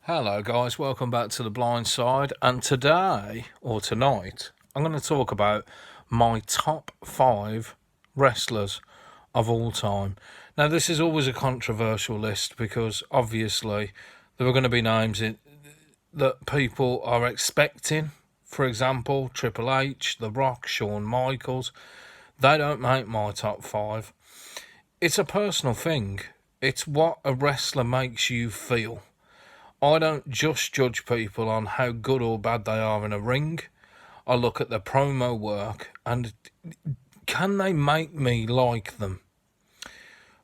Hello, guys. Welcome back to The Blind Side. And today, or tonight, I'm going to talk about my top 5 wrestlers of all time. Now, this is always a controversial list because obviously there are going to be names that people are expecting. For example, Triple H, The Rock, Shawn Michaels. They don't make my top 5. It's a personal thing, it's what a wrestler makes you feel. I don't just judge people on how good or bad they are in a ring. I look at their promo work and can they make me like them?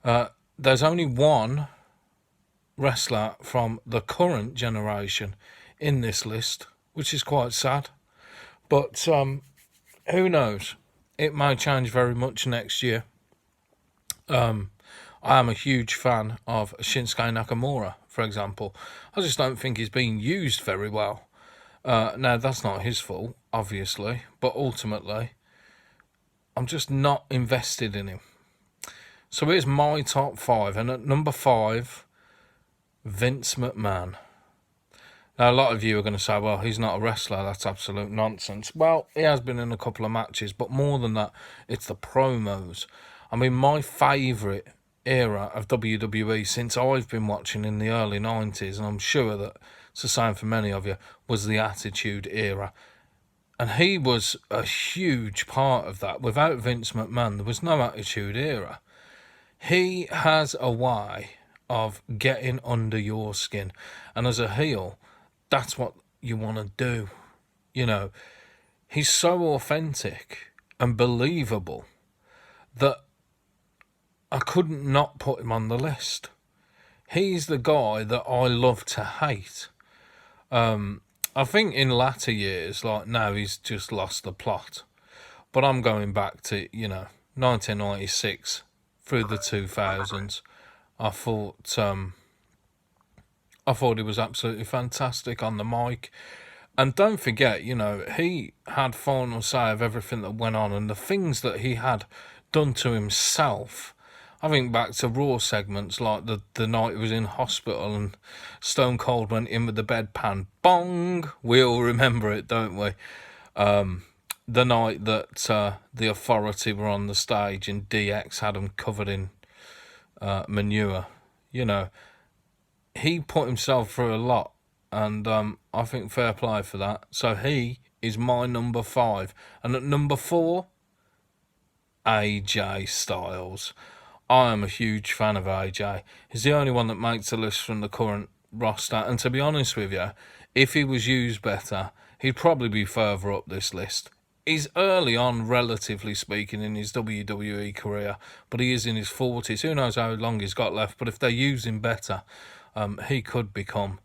There's only one wrestler from the current generation in this list, which is quite sad. But who knows? It may change very much next year. I am a huge fan of Shinsuke Nakamura, for example. I just don't think he's being used very well. Now, that's not his fault, obviously, but ultimately, I'm just not invested in him. So here's my top 5, and at number 5, Vince McMahon. Now, a lot of you are going to say, well, he's not a wrestler, that's absolute nonsense. Well, he has been in a couple of matches, but more than that, it's the promos. I mean, my favourite era of WWE since I've been watching in the early 90s, and I'm sure that it's the same for many of you, was the Attitude Era. And he was a huge part of that. Without Vince McMahon, there was no Attitude Era. He has a way of getting under your skin. And as a heel, that's what you want to do. You know, he's so authentic and believable that I couldn't not put him on the list. He's the guy that I love to hate. I think in latter years, like now, he's just lost the plot. But I'm going back to, 1996 through the 2000s. I thought he was absolutely fantastic on the mic. And don't forget, he had final say of everything that went on and the things that he had done to himself. I think back to Raw segments like the night he was in hospital and Stone Cold went in with the bedpan. Bong! We all remember it, don't we? The night that the Authority were on the stage and DX had them covered in manure. He put himself through a lot, and I think fair play for that. So he is my number 5. And at number 4, AJ Styles. I am a huge fan of AJ. He's the only one that makes the list from the current roster. And to be honest with you, if he was used better, he'd probably be further up this list. He's early on, relatively speaking, in his WWE career, but he is in his 40s. Who knows how long he's got left, but if they use him better, he could become,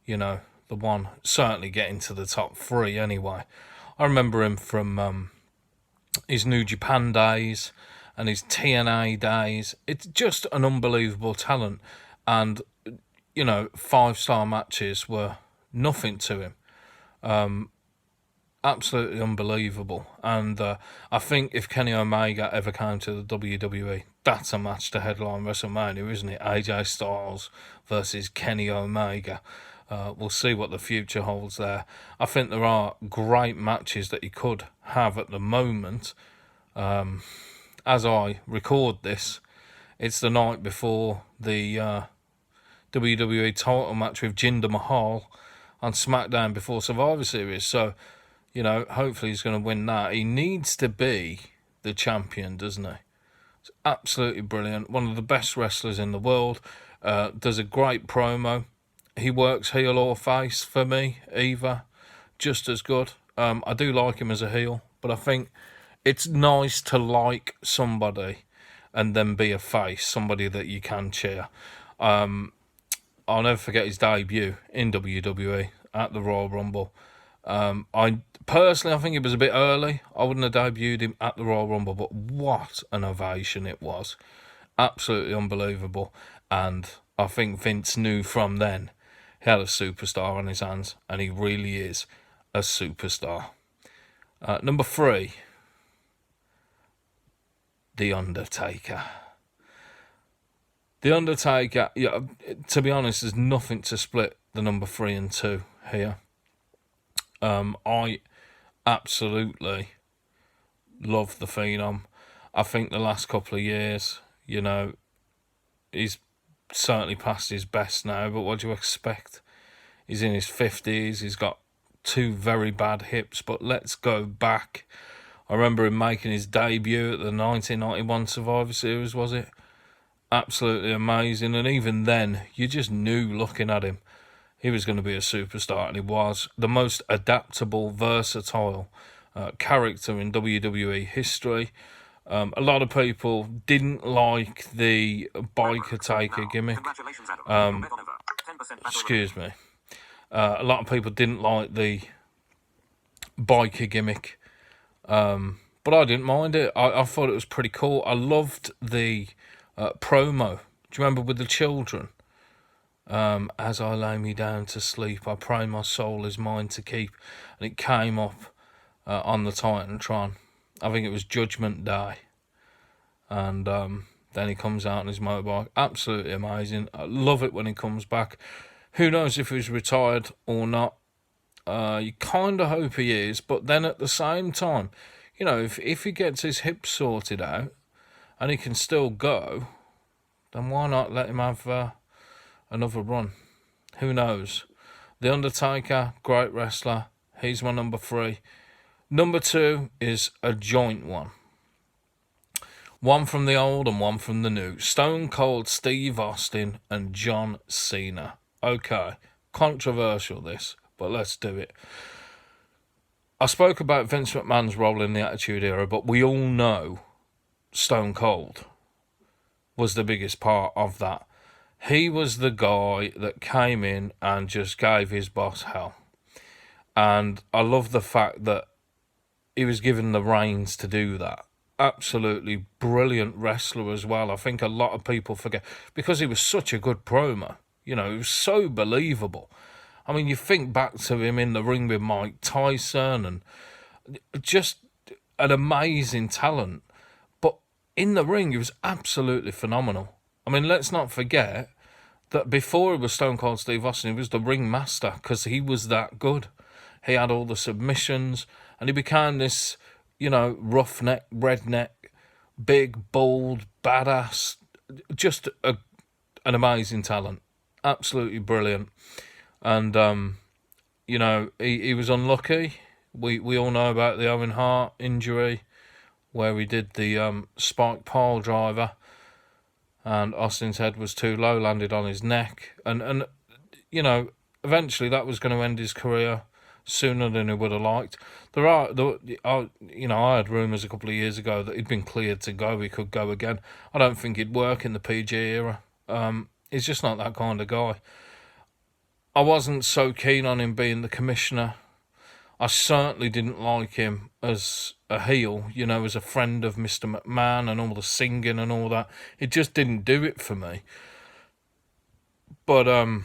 the one, certainly getting to the top 3 anyway. I remember him from his New Japan days and his TNA days. It's just an unbelievable talent, and 5-star matches were nothing to him. Absolutely unbelievable. And I think if Kenny Omega ever came to the WWE, that's a match to headline WrestleMania, isn't it? AJ Styles versus Kenny Omega. We'll see what the future holds there. I think there are great matches that he could have at the moment. As I record this, it's the night before the WWE title match with Jinder Mahal on SmackDown before Survivor Series. So, hopefully he's going to win that. He needs to be the champion, doesn't he? It's absolutely brilliant. One of the best wrestlers in the world. Does a great promo. He works heel or face for me, either. Just as good. I do like him as a heel, but I think it's nice to like somebody and then be a face, somebody that you can cheer. I'll never forget his debut in WWE at the Royal Rumble. I think it was a bit early. I wouldn't have debuted him at the Royal Rumble, but what an ovation it was. Absolutely unbelievable. And I think Vince knew from then he had a superstar on his hands, and he really is a superstar. Number 3, The Undertaker. The Undertaker, to be honest, there's nothing to split the number 3 and 2 here. I absolutely love the Phenom. I think the last couple of years, he's certainly past his best now, but what do you expect? He's in his 50s, he's got 2 very bad hips, but let's go back. I remember him making his debut at the 1991 Survivor Series, was it? Absolutely amazing, and even then, you just knew looking at him, he was going to be a superstar, and he was. The most adaptable, versatile character in WWE history. A lot of people didn't like the biker taker gimmick. Excuse me. A lot of people didn't like the biker gimmick, but I didn't mind it. I thought it was pretty cool. I loved the promo. Do you remember with the children? As I lay me down to sleep, I pray my soul is mine to keep. And it came up on the Titantron. I think it was Judgment Day. And then he comes out on his motorbike. Absolutely amazing. I love it when he comes back. Who knows if he's retired or not. You kind of hope he is. But then at the same time, if he gets his hips sorted out and he can still go, then why not let him have another run? Who knows? The Undertaker, great wrestler. He's my number 3. Number 2 is a joint one. One from the old and one from the new. Stone Cold Steve Austin and John Cena. Okay, controversial this, but let's do it. I spoke about Vince McMahon's role in the Attitude Era, but we all know Stone Cold was the biggest part of that. He was the guy that came in and just gave his boss hell. And I love the fact that he was given the reins to do that. Absolutely brilliant wrestler as well. I think a lot of people forget, because he was such a good promo. He was so believable. I mean, you think back to him in the ring with Mike Tyson, and just an amazing talent. But in the ring, he was absolutely phenomenal. I mean, let's not forget that before he was Stone Cold Steve Austin, he was the ring master, because he was that good. He had all the submissions, and he became this, roughneck, redneck, big, bold, badass, just an amazing talent. Absolutely brilliant. And, he was unlucky. We all know about the Owen Hart injury, where he did the spike pile driver, and Austin's head was too low, landed on his neck. And eventually that was going to end his career sooner than he would have liked. I heard rumours a couple of years ago that he'd been cleared to go. He could go again. I don't think he'd work in the PG era. He's just not that kind of guy. I wasn't so keen on him being the commissioner. I certainly didn't like him as a heel, as a friend of Mr. McMahon and all the singing and all that. It just didn't do it for me. But, I'll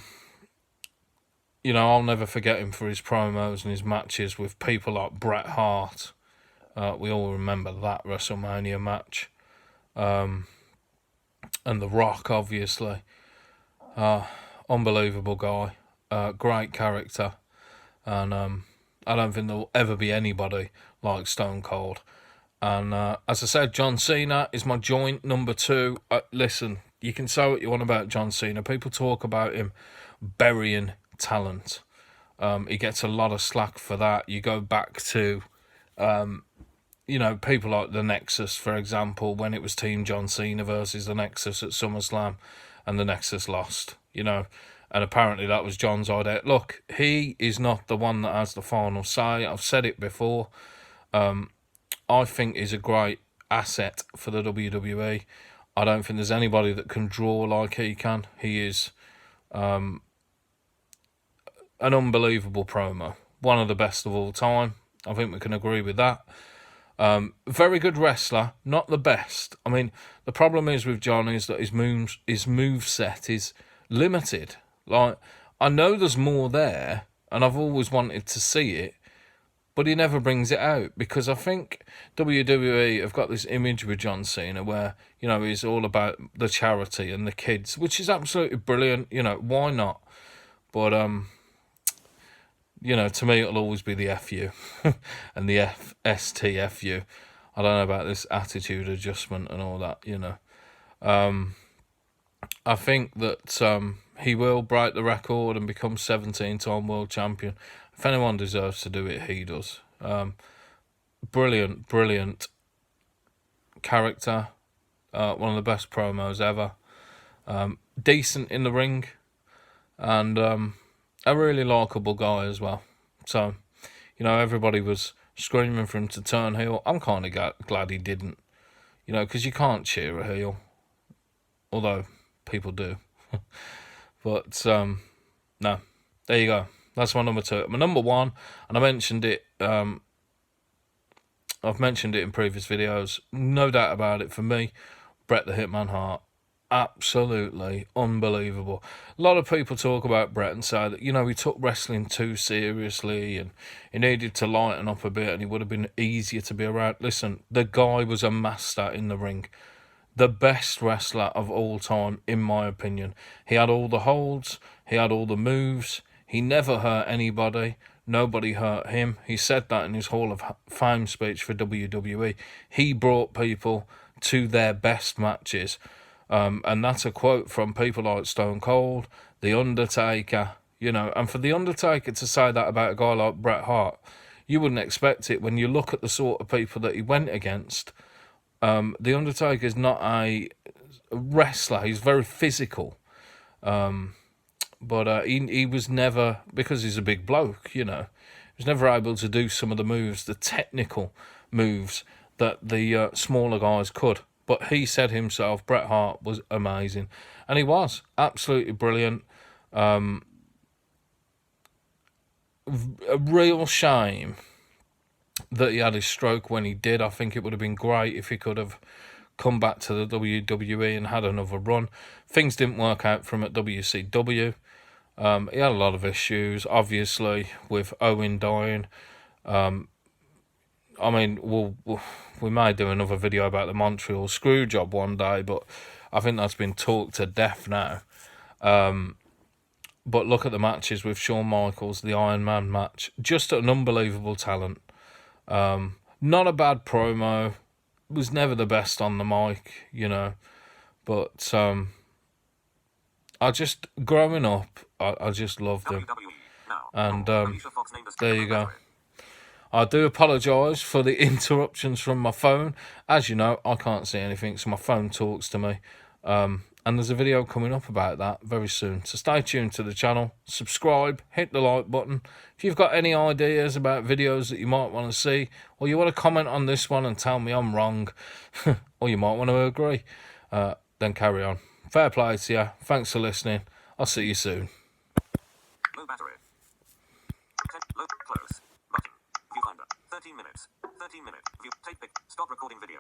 never forget him for his promos and his matches with people like Bret Hart. We all remember that WrestleMania match. And The Rock, obviously. Unbelievable guy. Great character. And I don't think there'll ever be anybody like Stone Cold. And as I said, John Cena is my joint number 2. Listen, you can say what you want about John Cena. People talk about him burying talent. He gets a lot of slack for that. You go back to, people like the Nexus, for example, when it was Team John Cena versus the Nexus at SummerSlam, and the Nexus lost, and apparently that was John's idea. Look, he is not the one that has the final say. I've said it before. I think he's a great asset for the WWE. I don't think there's anybody that can draw like he can. He is an unbelievable promo. One of the best of all time. I think we can agree with that. Very good wrestler, not the best. I mean, the problem is with John is that his moveset is limited. Like, I know there's more there, and I've always wanted to see it, but he never brings it out, because I think WWE have got this image with John Cena where, he's all about the charity and the kids, which is absolutely brilliant. Why not? But you know, to me it'll always be the FU and the STFU. I don't know about this attitude adjustment and all that, you know. I think that he will break the record and become 17-time world champion. If anyone deserves to do it, he does. Brilliant character. One of the best promos ever. Decent in the ring. And a really likeable guy as well. So, you know, everybody was screaming for him to turn heel. I'm kind of glad he didn't. You know, because you can't cheer a heel. Although people do. But, no. There you go. That's my number 2. My number 1, and I mentioned it, I've mentioned it in previous videos. No doubt about it, for me, Bret the Hitman Hart. Absolutely unbelievable. A lot of people talk about Bret and say that, you know, he took wrestling too seriously and he needed to lighten up a bit and he would have been easier to be around. Listen, the guy was a master in the ring. The best wrestler of all time, in my opinion. He had all the holds. He had all the moves. He never hurt anybody. Nobody hurt him. He said that in his Hall of Fame speech for WWE. He brought people to their best matches. And that's a quote from people like Stone Cold, The Undertaker, you know. And for The Undertaker to say that about a guy like Bret Hart, you wouldn't expect it when you look at the sort of people that he went against. The Undertaker is not a wrestler. He's very physical. But he was never, because he's a big bloke, you know, he was never able to do some of the moves, the technical moves that the smaller guys could. But he said himself, Bret Hart was amazing. And he was absolutely brilliant. A real shame that he had his stroke when he did. I think it would have been great if he could have come back to the WWE and had another run. Things didn't work out for him at WCW. He had a lot of issues, obviously, with Owen dying. I mean, we may do another video about the Montreal screw job one day, but I think that's been talked to death now. But look at the matches with Shawn Michaels, the Iron Man match. Just an unbelievable talent. Not a bad promo. Was never the best on the mic, you know. But I just, growing up, I just loved him. And there you go. I do apologise for the interruptions from my phone. As you know, I can't see anything, so my phone talks to me. And there's a video coming up about that very soon. So stay tuned to the channel, subscribe, hit the like button. If you've got any ideas about videos that you might want to see, or you want to comment on this one and tell me I'm wrong, or you might want to agree, then carry on. Fair play to you. Thanks for listening. I'll see you soon. Low battery. Low, close. Button. Viewfinder. 13 minutes. 13 minutes. View. Tape pic. Stop recording video.